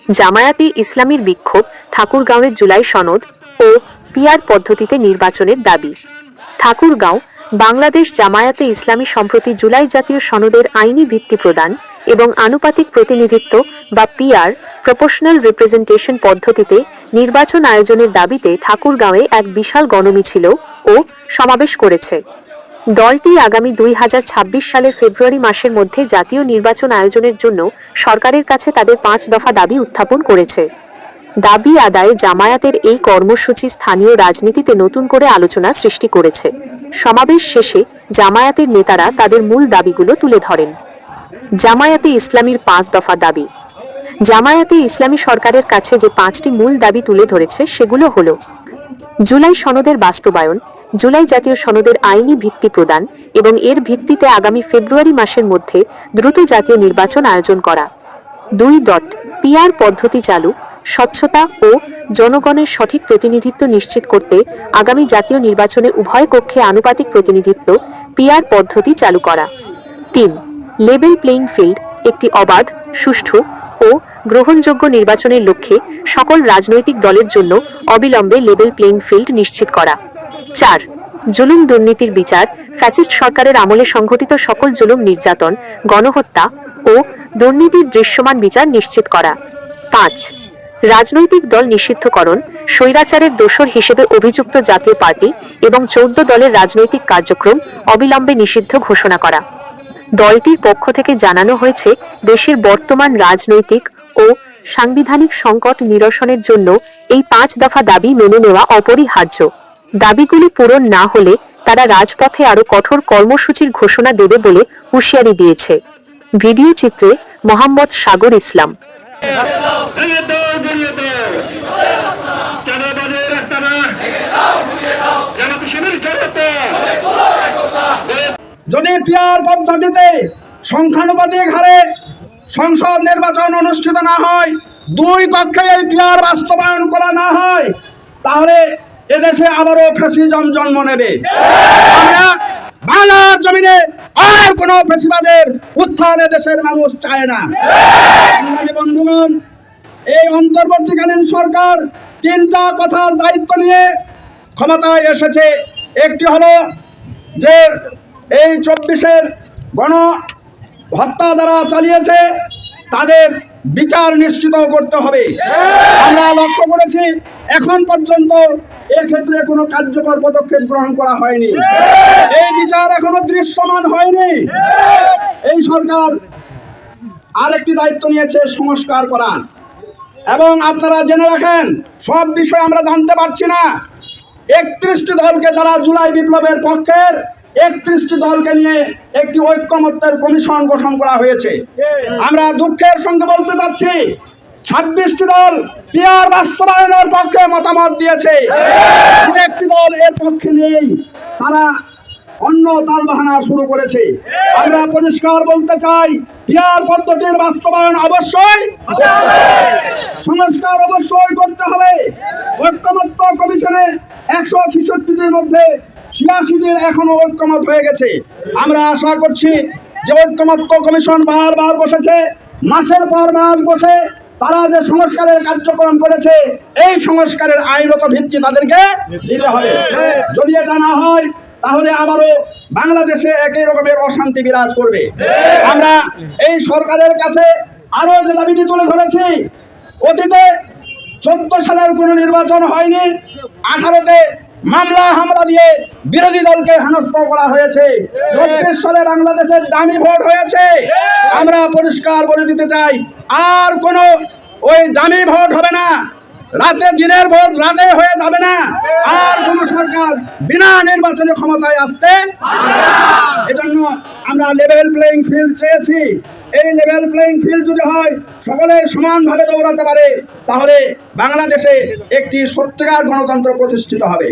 জামায়াতে ইসলামীর বিক্ষোভ, ঠাকুরগাঁওয়ে জুলাই সনদ ও পিআর পদ্ধতিতে নির্বাচনের দাবি। ঠাকুরগাঁও, বাংলাদেশ জামায়াতে ইসলামী সম্প্রতি জুলাই জাতীয় সনদের আইনি ভিত্তি প্রদান এবং আনুপাতিক প্রতিনিধিত্ব বা পিআর প্রপোর্শনাল রিপ্রেজেন্টেশন পদ্ধতিতে নির্বাচন আয়োজনের দাবিতে ঠাকুরগাঁওয়ে এক বিশাল গণমিছিল ও সমাবেশ করেছে। দলটি আগামী 2026 সালের ফেব্রুয়ারি মাসের মধ্যে জাতীয় নির্বাচন আয়োজনের জন্য সরকারের কাছে তাদের 5 দফা দাবি উত্থাপন করেছে। দাবি আদায়ে জামায়াতের এই কর্মসূচি স্থানীয় রাজনীতিতে নতুন করে আলোচনা সৃষ্টি করেছে। সমাবেশ শেষে জামায়াতের নেতারা তাদের মূল দাবিগুলো তুলে ধরেন। জামায়াতে ইসলামীর 5 দফা দাবি। জামায়াতে ইসলামী সরকারের কাছে যে 5টি মূল দাবি তুলে ধরেছে সেগুলো হলো: জুলাই সনদের বাস্তবায়ন, জুলাই জাতীয় সনদের আইনি ভিত্তি প্রদান এবং এর ভিত্তিতে আগামী ফেব্রুয়ারি মাসের মধ্যে দ্রুত জাতীয় নির্বাচন আয়োজন করা। 2. পিআর পদ্ধতি চালু, স্বচ্ছতা ও জনগণের সঠিক প্রতিনিধিত্ব নিশ্চিত করতে আগামী জাতীয় নির্বাচনে উভয় কক্ষে আনুপাতিক প্রতিনিধিত্ব পিআর পদ্ধতি চালু করা। 3. লেভেল প্লেইং ফিল্ড, একটি অবাধ, সুষ্ঠু ও গ্রহণযোগ্য নির্বাচনের লক্ষ্যে সকল রাজনৈতিক দলের জন্য অবিলম্বে লেভেল প্লেইং ফিল্ড নিশ্চিত করা। 4. জুলুম দুর্নীতির বিচার, ফ্যাসিস্ট সরকারের আমলে সংঘটিত সকল জুলুম, নির্যাতন, গণহত্যা ও দুর্নীতির দৃশ্যমান বিচার নিশ্চিত করা। 5. রাজনৈতিক দল নিষিদ্ধকরণ, স্বৈরাচারের দোসর হিসেবে অভিযুক্ত জাতীয় পার্টি এবং 14 দলের রাজনৈতিক কার্যক্রম অবিলম্বে নিষিদ্ধ ঘোষণা করা। দলটির পক্ষ থেকে জানানো হয়েছে, দেশের বর্তমান রাজনৈতিক ও সাংবিধানিক সংকট নিরসনের জন্য এই 5 দফা দাবি মেনে নেওয়া অপরিহার্য। দাবিগুলি পূরণ না হলে তারা রাজপথে আরও কঠোর কর্মসূচির ঘোষণা দেবে বলে হুঁশিয়ারি দিয়েছে। ভিডিও চিত্রে মোহাম্মদ সাগর ইসলাম। যদি পিআর পদ্ধতিতে সংখ্যানুপাতিক হারে সংসদ নির্বাচন অনুষ্ঠিত না হয়, 2 পক্ষে এই পিআর বাস্তবায়ন করা না হয়, তাহলে এদেশে আবারও ফ্যাসিজম জন্ম নেবে। আমরা বাংলার জমিনে আর কোনো ফ্যাসিবাদের উত্থান দেশের মানুষ চায় না। বন্ধুগণ, এই অন্তর্বর্তীকালীন সরকার 3টা কথার দায়িত্ব নিয়ে ক্ষমতায় এসেছে। একটি হলো যে এই 24-এর গণহত্যা যারা চালিয়েছে তাদের বিচার নিশ্চিত করতে হবে। আমরা লক্ষ্য করেছি এখন পর্যন্ত এক্ষেত্রে কোনো কার্যকর পদক্ষেপ গ্রহণ করা হয়নি। এই বিচার এখনো দৃশ্যমান হয়নি। এই সরকার আরেকটি দায়িত্ব নিয়েছে, সংস্কার করা। এবং আপনারা জেনে রাখেন, সব বিষয় আমরা জানতে পারছি না। 31টি দলকে, যারা জুলাই বিপ্লবের পক্ষের 31টি দলকে নিয়ে একটি ঐক্যমত্যের কমিশন গঠন করা হয়েছে। আমরা দুঃখের সঙ্গে বলতে চাচ্ছি, 26টি দল পিআর বাস্তবায়নের পক্ষে মতামত দিয়েছে, একটি দল এর পক্ষে নেই, তারা অন্য তালবাহানা শুরু করেছে। আমরা পরিষ্কার বলতে চাই, পিআর পদ্ধতির বাস্তবায়ন অবশ্যই, সংস্কার অবশ্যই করতে হবে। ঐক্যমত্য কমিশনে 166টির মধ্যে 86টির এখনো ঐক্যমত হয়ে গেছে। আমরা আশা করছি যে ঐক্যমত্য কমিশন বারবার বসেছে, মাসের পর মাস বসে তারা যে সংস্কারের কার্যক্রম করেছে, এই সংস্কারের আইনত ভিত্তি তাদেরকে দিতে হবে। যদি এটা না হয়, তাহলে আবারও বাংলাদেশে একই রকমের অশান্তি বিরাজ করবে। আমরা এই সরকারের কাছে আরো যে দাবিটি তুলে ধরেছি, অতীতে 14 সালের কোনো নির্বাচন হয়নি, 18তে মামলা হামলা দিয়ে বিরোধী দলকে হেনস্থ করা হয়েছে, 24 সালে বাংলাদেশের দামি ভোট হয়েছে। আমরা পরিষ্কার বলে দিতে চাই, আর কোনো ওই দামি ভোট হবে না, রাতে দিনের ভোট রাতে হয়ে যাবে না, আর কোন সরকার বিনা নির্বাচনে ক্ষমতায় আসতে। এজন্য আমরা লেভেল প্লেইং ফিল্ড চেয়েছি। এই লেভেল প্লেইং ফিল্ড যদি হয়, সকলে সমানভাবে দৌড়াতে পারে, তাহলে বাংলাদেশে একটি সত্যিকার গণতন্ত্র প্রতিষ্ঠিত হবে।